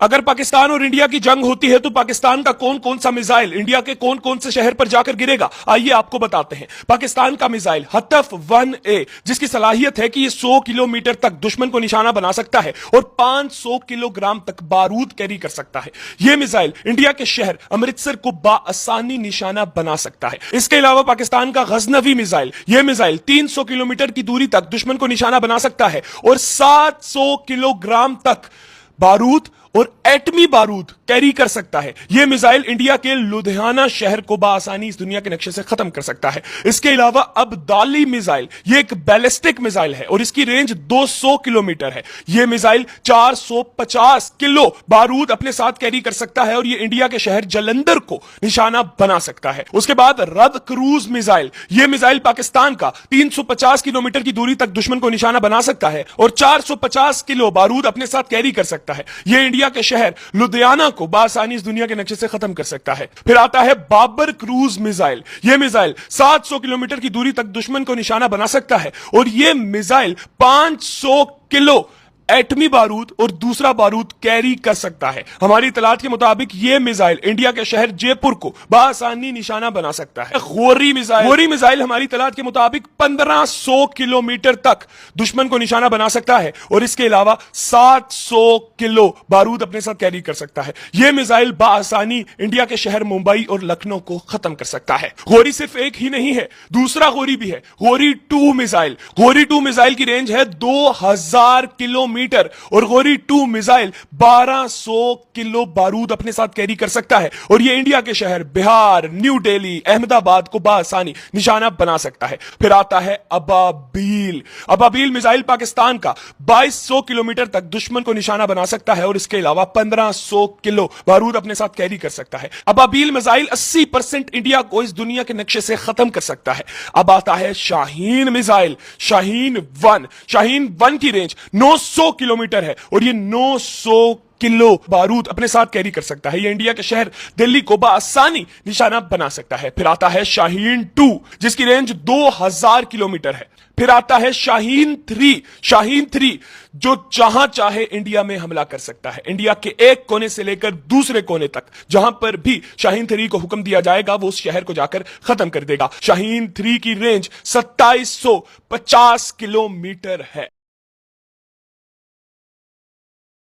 अगर पाकिस्तान और इंडिया की जंग होती है तो पाकिस्तान का कौन कौन सा मिसाइल इंडिया के कौन कौन से शहर पर जाकर गिरेगा, आइए आपको बताते हैं। पाकिस्तान का मिसाइल हतफ 1A, जिसकी सलाहियत है कि ये 100 किलोमीटर तक दुश्मन को निशाना बना सकता है और 500 किलोग्राम तक बारूद कैरी कर सकता है। यह मिसाइल इंडिया के शहर अमृतसर को बाआसानी निशाना बना सकता है। इसके अलावा पाकिस्तान का गजनवी मिसाइल, यह मिसाइल 300 किलोमीटर की दूरी तक दुश्मन को निशाना बना सकता है और 700 किलोग्राम तक बारूद और एटमी बारूद कैरी कर सकता है। यह मिसाइल इंडिया के लुधियाना शहर को बाआसानी इस दुनिया के नक्शे से खत्म कर सकता है। इसके अलावा अब्दाली मिसाइल, यह एक बैलिस्टिक मिसाइल है और इसकी रेंज 200 किलोमीटर है। यह मिसाइल 450 किलो बारूद अपने साथ कैरी कर सकता है और यह इंडिया के शहर जलंधर को निशाना बना सकता है। उसके बाद रद क्रूज मिसाइल, यह मिसाइल पाकिस्तान का 350 किलोमीटर की दूरी तक दुश्मन को निशाना बना सकता है और 450 किलो बारूद अपने साथ कैरी कर सकता है। यह इंडिया के शहर लुधियाना को बासानी इस दुनिया के नक्शे से खत्म कर सकता है। फिर आता है बाबर क्रूज मिसाइल। यह मिसाइल 700 किलोमीटर की दूरी तक दुश्मन को निशाना बना सकता है और यह मिसाइल 500 किलो एटमी बारूद और दूसरा बारूद कैरी कर सकता है। हमारी इतलात के मुताबिक यह मिसाइल इंडिया के शहर जयपुर को बासानी निशाना बना सकता है। गोरी मिसाइल हमारी इतलात के मुताबिक 1500 किलोमीटर तक दुश्मन को निशाना बना सकता है और इसके अलावा 700 किलो बारूद अपने साथ कैरी कर सकता है। यह मिसाइल बासानी इंडिया के शहर मुंबई और लखनऊ को खत्म कर सकता है। गोरी सिर्फ एक ही नहीं है, दूसरा गोरी भी है, गोरी 2 मिसाइल। गोरी 2 मिसाइल की रेंज है 2000 किलोमीटर और गोरी 2 मिसाइल 1200 किलो बारूद अपने साथ कैरी कर सकता है और यह इंडिया के शहर बिहार, न्यू दिल्ली, अहमदाबाद को बासानी निशाना बना सकता है। फिर आता है अबाबील मिसाइल पाकिस्तान का 2200 किलोमीटर तक दुश्मन को निशाना बना सकता है और इसके अलावा 1500 किलो बारूद अपने साथ कैरी कर सकता है। अबाबील मिसाइल 80% इंडिया को इस दुनिया के नक्शे से खत्म कर सकता है। अब आता है शाहीन मिसाइल, शाहीन 1 की रेंज 900 किलोमीटर है और ये 900 किलो बारूद अपने साथ कैरी कर सकता है। ये इंडिया के शहर दिल्ली को बासानी निशाना बना सकता है। फिर आता है शाहीन 2, जिसकी रेंज 2000 किलोमीटर है। फिर आता है शाहीन 3, जो जहां चाहे इंडिया में हमला कर सकता है। इंडिया के एक कोने से लेकर दूसरे कोने तक जहां पर भी शाहीन 3 को हुक्म दिया जाएगा वो उस शहर को जाकर खत्म कर देगा। शाहीन 3 की रेंज 2750 किलोमीटर है।